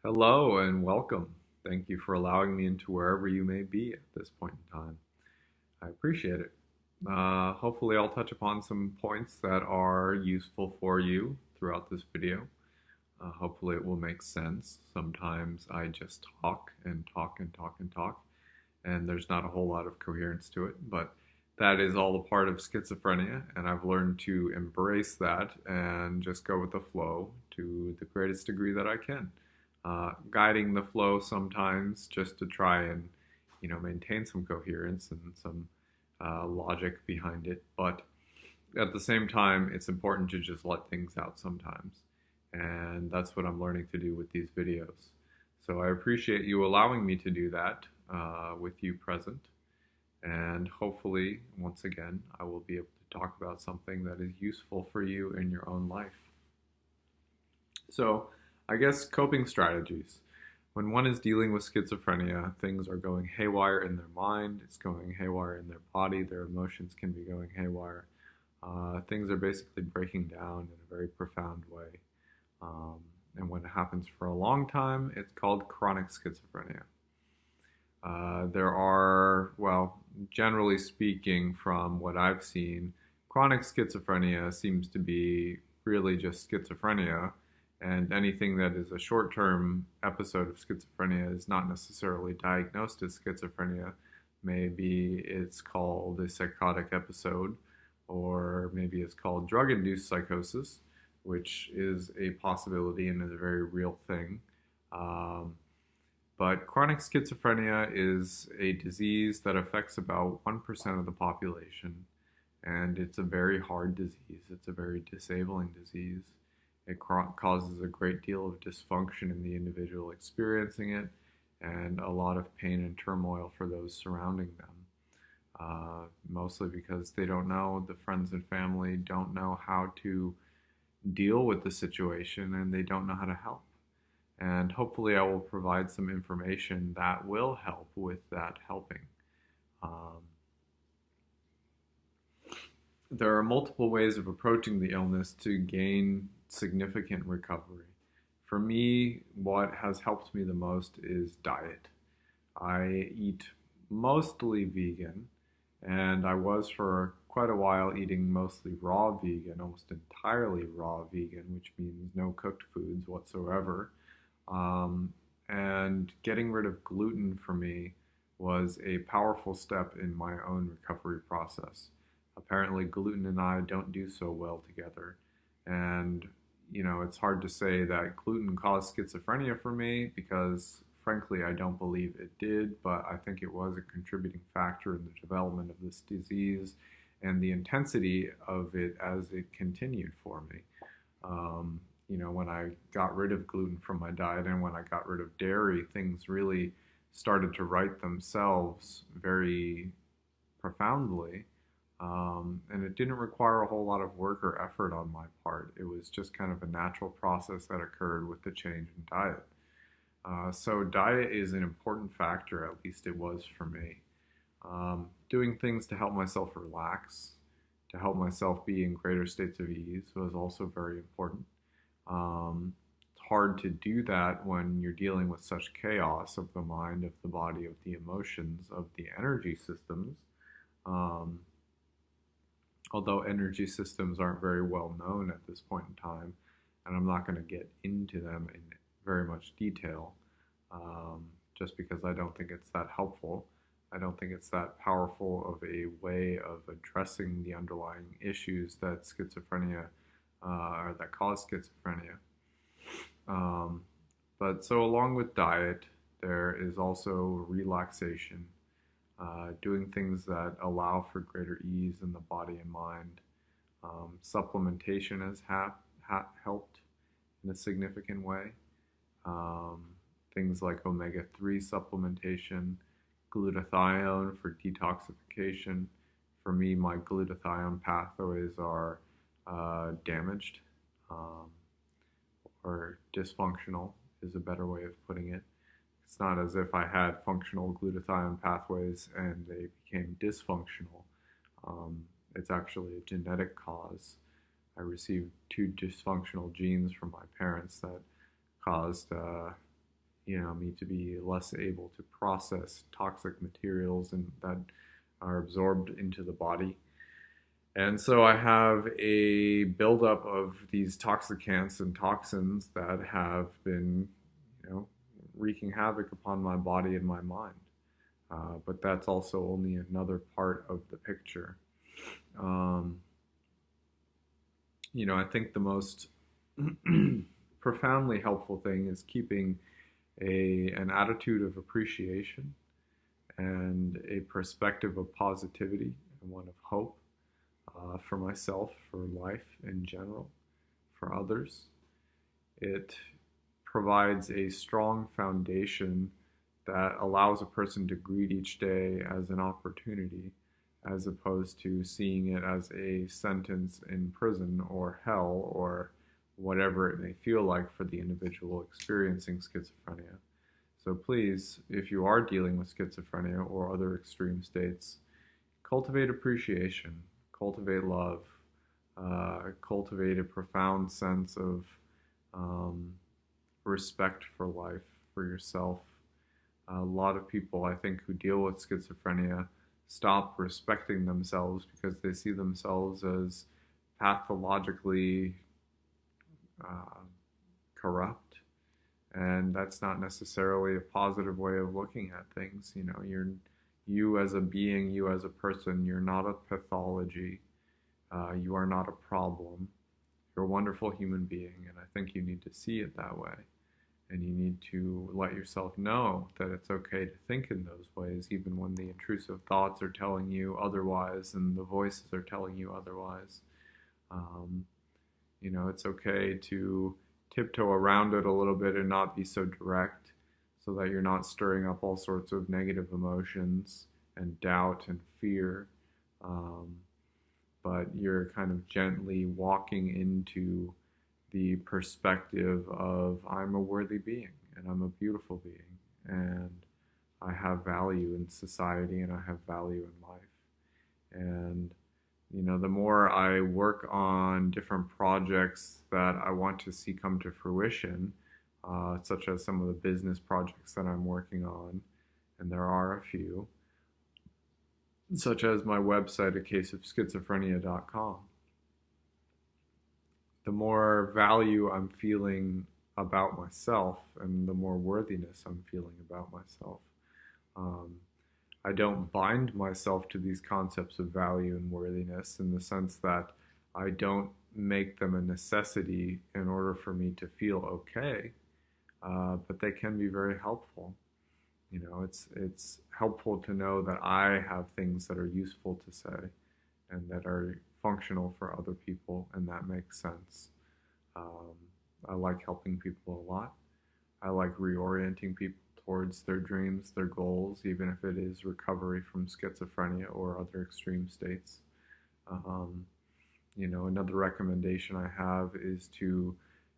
Hello and welcome. Thank you for allowing me into wherever you may be at this point in time. I appreciate it. Hopefully, I'll touch upon some points that are useful for you throughout this video. Hopefully, it will make sense. Sometimes I just talk and talk and talk and talk, and there's not a whole lot of coherence to it, but that is all a part of schizophrenia, and I've learned to embrace that and just go with the flow to the greatest degree that I can. Guiding the flow sometimes just to try and maintain some coherence and some logic behind it, but at the same time it's important to just let things out sometimes, and that's what I'm learning to do with these videos. So I appreciate you allowing me to do that with you present, and hopefully once again I will be able to talk about something that is useful for you in your own life. So, I guess coping strategies. When one is dealing with schizophrenia, things are going haywire in their mind, it's going haywire in their body, their emotions can be going haywire. Things are basically breaking down in a very profound way. And when it happens for a long time, it's called chronic schizophrenia. There are, well, generally speaking, from what I've seen, chronic schizophrenia seems to be really just schizophrenia, and anything that is a short-term episode of schizophrenia is not necessarily diagnosed as schizophrenia. Maybe it's called a psychotic episode, or maybe it's called drug-induced psychosis, which is a possibility and is a very real thing. But chronic schizophrenia is a disease that affects about 1% of the population, and it's a very hard disease. It's a very disabling disease. It causes a great deal of dysfunction in the individual experiencing it, and a lot of pain and turmoil for those surrounding them. Mostly because they don't know, the friends and family don't know how to deal with the situation, and they don't know how to help. And hopefully I will provide some information that will help with that helping. Um, there are multiple ways of approaching the illness to gain significant recovery. For me, what has helped me the most is diet. I eat mostly vegan, and I was for quite a while eating mostly raw vegan, almost entirely raw vegan, which means no cooked foods whatsoever. And getting rid of gluten for me was a powerful step in my own recovery process. Apparently, gluten and I don't do so well together. And, it's hard to say that gluten caused schizophrenia for me because, frankly, I don't believe it did, but I think it was a contributing factor in the development of this disease and the intensity of it as it continued for me. When I got rid of gluten from my diet and when I got rid of dairy, things really started to right themselves very profoundly. And it didn't require a whole lot of work or effort on my part. It was just kind of a natural process that occurred with the change in diet. So diet is an important factor, at least it was for me. Doing things to help myself relax, to help myself be in greater states of ease was also very important. It's hard to do that when you're dealing with such chaos of the mind, of the body, of the emotions, of the energy systems. Um, Although energy systems aren't very well known at this point in time, and I'm not going to get into them in very much detail, just because I don't think it's that helpful. I don't think it's that powerful of a way of addressing the underlying issues that schizophrenia or that cause schizophrenia. But so along with diet, there is also relaxation, doing things that allow for greater ease in the body and mind. Supplementation has helped in a significant way. Um, Things like omega-3 supplementation, glutathione for detoxification. For me, my glutathione pathways are damaged, or dysfunctional is a better way of putting it. It's not as if I had functional glutathione pathways and they became dysfunctional. It's actually a genetic cause. I received two dysfunctional genes from my parents that caused me to be less able to process toxic materials and that are absorbed into the body. And so I have a buildup of these toxicants and toxins that have been, wreaking havoc upon my body and my mind. But that's also only another part of the picture. Um, I think the most profoundly helpful thing is keeping an attitude of appreciation and a perspective of positivity and one of hope for myself, for life in general, for others. It provides a strong foundation that allows a person to greet each day as an opportunity, as opposed to seeing it as a sentence in prison or hell or whatever it may feel like for the individual experiencing schizophrenia. So please, if you are dealing with schizophrenia or other extreme states, cultivate appreciation, cultivate love, cultivate a profound sense of respect for life, for yourself. A lot of people, I think, who deal with schizophrenia stop respecting themselves because they see themselves as pathologically corrupt, and that's not necessarily a positive way of looking at things. You as a being, you as a person, you're not a pathology. You are not a problem. You're a wonderful human being, and I think you need to see it that way. And you need to let yourself know that it's okay to think in those ways, even when the intrusive thoughts are telling you otherwise and the voices are telling you otherwise. It's okay to tiptoe around it a little bit and not be so direct, so that you're not stirring up all sorts of negative emotions and doubt and fear. But you're kind of gently walking into the perspective of, I'm a worthy being and I'm a beautiful being and I have value in society and I have value in life. And the more I work on different projects that I want to see come to fruition, such as some of the business projects that I'm working on, and there are a few, such as my website, acaseofschizophrenia.com, the more value I'm feeling about myself and the more worthiness I'm feeling about myself. I don't bind myself to these concepts of value and worthiness in the sense that I don't make them a necessity in order for me to feel okay, but they can be very helpful. It's helpful to know that I have things that are useful to say and that are functional for other people, and that makes sense. I like helping people a lot. I like reorienting people towards their dreams, their goals, even if it is recovery from schizophrenia or other extreme states. Another recommendation I have is to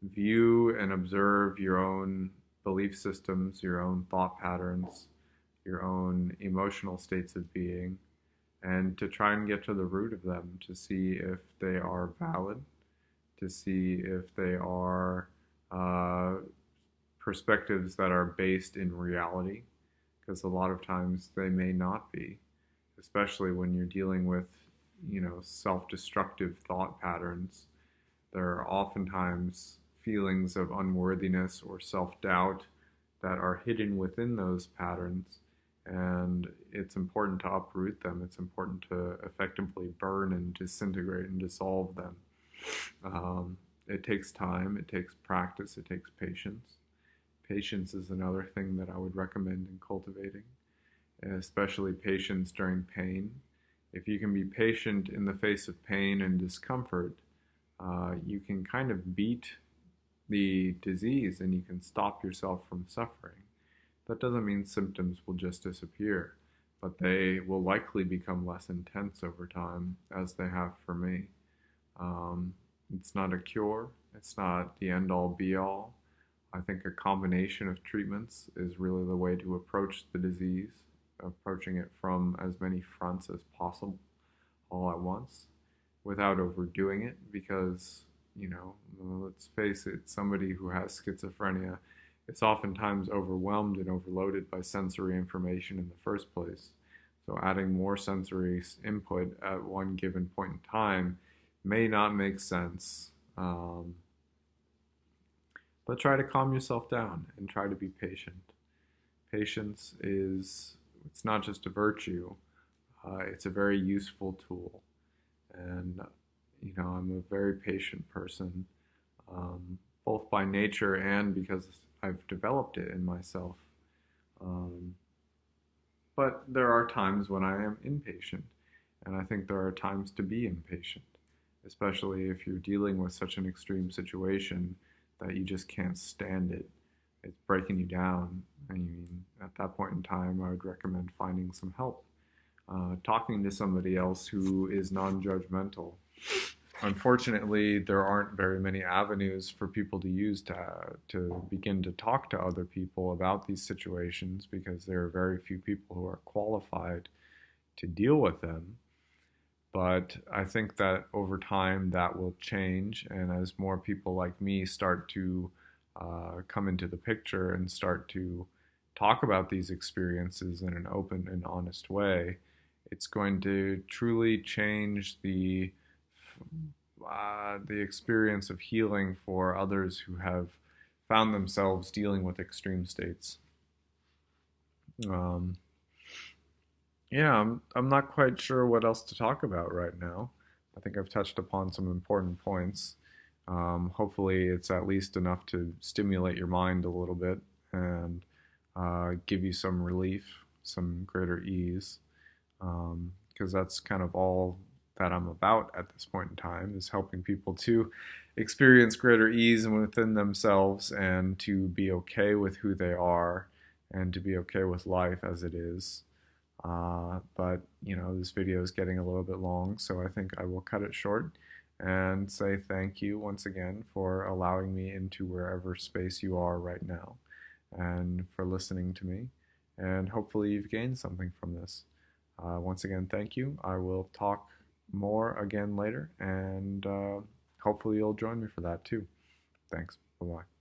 view and observe your own belief systems, your own thought patterns, your own emotional states of being, and to try and get to the root of them, to see if they are valid, to see if they are perspectives that are based in reality, because a lot of times they may not be, especially when you're dealing with, self-destructive thought patterns. There are oftentimes feelings of unworthiness or self-doubt that are hidden within those patterns, and it's important to uproot them. It's important to effectively burn and disintegrate and dissolve them. It takes time, it takes practice, it takes patience. Patience is another thing that I would recommend in cultivating, especially patience during pain. If you can be patient in the face of pain and discomfort, you can kind of beat the disease and you can stop yourself from suffering. That doesn't mean symptoms will just disappear, but they will likely become less intense over time, as they have for me. It's not a cure. It's not the end-all be-all. I think a combination of treatments is really the way to approach the disease, approaching it from as many fronts as possible all at once without overdoing it, because, let's face it, somebody who has schizophrenia It's oftentimes overwhelmed and overloaded by sensory information in the first place. So adding more sensory input at one given point in time may not make sense. But try to calm yourself down and try to be patient. Patience is, it's not just a virtue, it's a very useful tool. And, I'm a very patient person, both by nature and because I've developed it in myself. Um, but there are times when I am impatient, and I think there are times to be impatient, especially if you're dealing with such an extreme situation that you just can't stand it. It's breaking you down. I mean, at that point in time, I would recommend finding some help, talking to somebody else who is non-judgmental. Unfortunately, there aren't very many avenues for people to use to begin to talk to other people about these situations because there are very few people who are qualified to deal with them. But I think that over time that will change, and as more people like me start to come into the picture and start to talk about these experiences in an open and honest way, it's going to truly change the experience of healing for others who have found themselves dealing with extreme states. Um, yeah, I'm not quite sure what else to talk about right now. I think I've touched upon some important points. Hopefully, it's at least enough to stimulate your mind a little bit and give you some relief, some greater ease, because that's kind of all that I'm about at this point in time, is helping people to experience greater ease within themselves and to be okay with who they are and to be okay with life as it is. But this video is getting a little bit long, so I think I will cut it short and say thank you once again for allowing me into wherever space you are right now and for listening to me. And hopefully you've gained something from this. Once again, thank you. I will talk more again later, and hopefully you'll join me for that too. Thanks. Bye-bye.